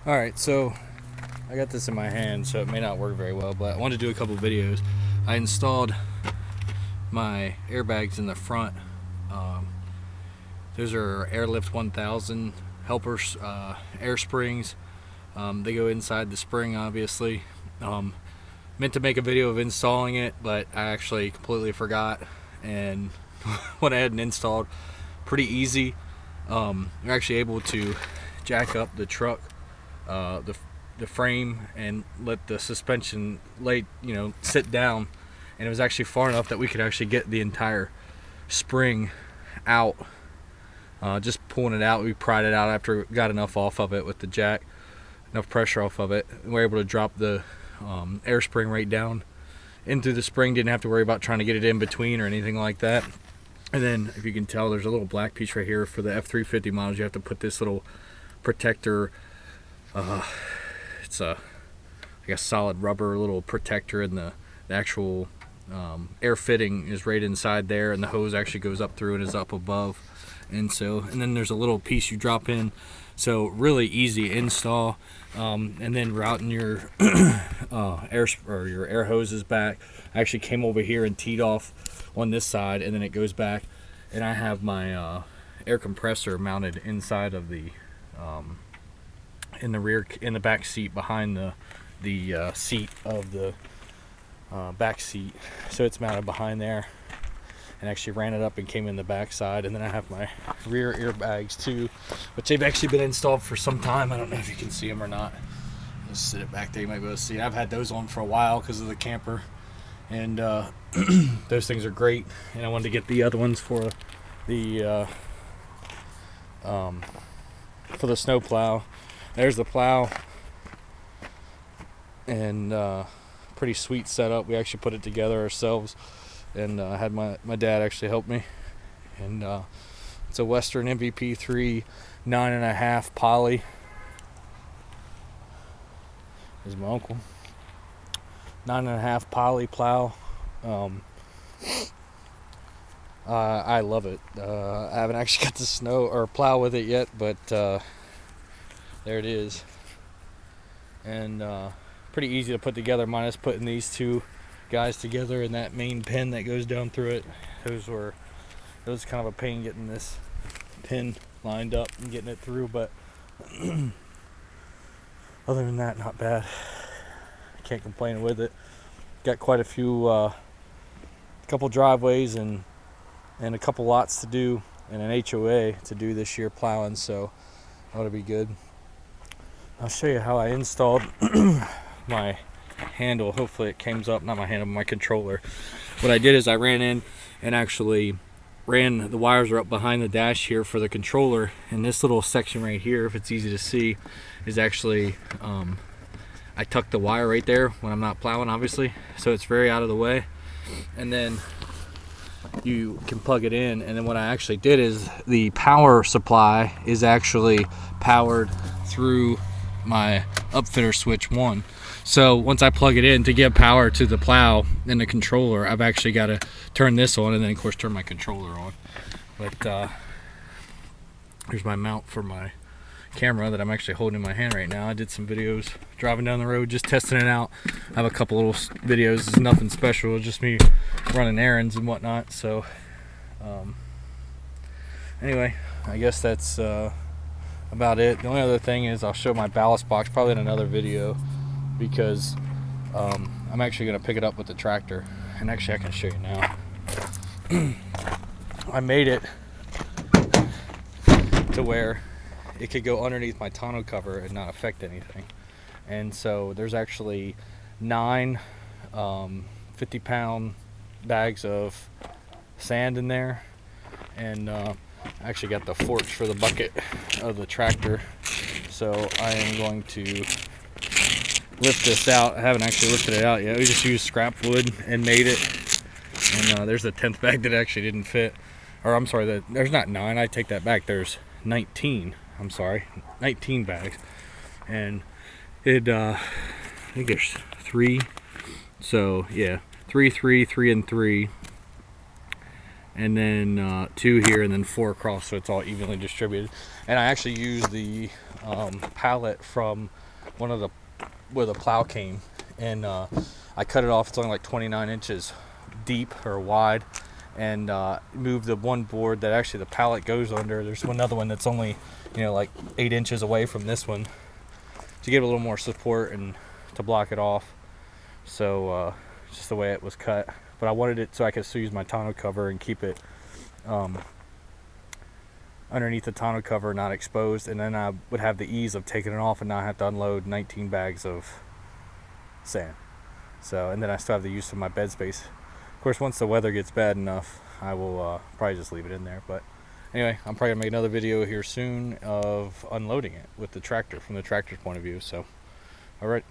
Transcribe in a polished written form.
Alright, so I got this in my hand, so it may not work very well, but I wanted to do a couple videos. I installed my airbags in the front. Those are Airlift 1000 helpers, air springs. They go inside the spring, obviously. Meant to make a video of installing it, but I actually completely forgot and went ahead and installed. Pretty easy. You're actually able to jack up the truck, the frame, and let the suspension sit down, and it was actually far enough that we could actually get the entire spring out. Just pulling it out, we pried it out after we got enough off of it with the jack, enough pressure off of it, and we're able to drop the air spring right down into the spring. Didn't have to worry about trying to get it in between or anything like that. And then, if you can tell, there's a little black piece right here. For the F350 models, you have to put this little protector. It's a, I guess, solid rubber little protector, and the actual air fitting is right inside there, and the hose actually goes up through and is up above. And then there's a little piece you drop in. So really easy install. And then routing your your air hoses back. I actually came over here and teed off on this side, and then it goes back. And I have my air compressor mounted inside of the in the back seat behind the seat of the back seat. So it's mounted behind there, and actually ran it up and came in the back side. And then I have my rear airbags too, which they've actually been installed for some time. I don't know if you can see them or not. Just sit it back there, you might be able to see it. I've had those on for a while because of the camper, and those things are great. And I wanted to get the other ones for the snow plow. There's the plow, and pretty sweet setup. We actually put it together ourselves, and I had my dad actually help me. And it's a Western MVP3 9.5 poly. There's my uncle. 9.5 poly plow. I love it. I haven't actually got to snow or plow with it yet, but there it is. And pretty easy to put together, minus putting these two guys together and that main pin that goes down through it. It was kind of a pain getting this pin lined up and getting it through, but other than that, not bad. I can't complain with it. Got quite a few couple driveways and a couple lots to do, and an HOA to do this year plowing, so ought to be good. I'll show you how I installed my handle. Hopefully it comes up, not my handle, but my controller. What I did is I ran in and actually ran the wires are up behind the dash here for the controller, and this little section right here, if it's easy to see, is actually I tucked the wire right there when I'm not plowing, obviously, so it's very out of the way. And then you can plug it in, and then what I actually did is the power supply is actually powered through my upfitter switch 1. So once I plug it in to give power to the plow and the controller, I've actually got to turn this on, and then of course turn my controller on. But here's my mount for my camera that I'm actually holding in my hand right now. I did some videos driving down the road, just testing it out. I have a couple little videos. It's nothing special, it's just me running errands and whatnot. So anyway, I guess that's about it. The only other thing is I'll show my ballast box probably in another video, because I'm actually going to pick it up with the tractor, and actually I can show you now. I made it to where it could go underneath my tonneau cover and not affect anything. And so there's actually 9 50-pound bags of sand in there, and I actually got the forks for the bucket of the tractor. So I am going to lift this out. I haven't actually lifted it out yet. We just used scrap wood and made it. And there's the 10th bag that actually didn't fit. Or I'm sorry, there's not 9. I take that back. There's 19. I'm sorry, 19 bags. And it, I think there's 3. So yeah, 3, 3, 3, and 3. And then 2 here, and then 4 across, so it's all evenly distributed. And I actually use the pallet from one of the where the plow came, and I cut it off. It's only like 29 inches deep or wide, and moved the one board that actually the pallet goes under. There's another one that's only, you know, like 8 inches away from this one, to give it a little more support and to block it off. So just the way it was cut, but I wanted it so I could still use my tonneau cover and keep it underneath the tonneau cover, not exposed, and then I would have the ease of taking it off and not have to unload 19 bags of sand. So, and then I still have the use of my bed space. Of course, once the weather gets bad enough, I will probably just leave it in there. But anyway, I'm probably gonna make another video here soon of unloading it with the tractor, from the tractor's point of view. So, all right.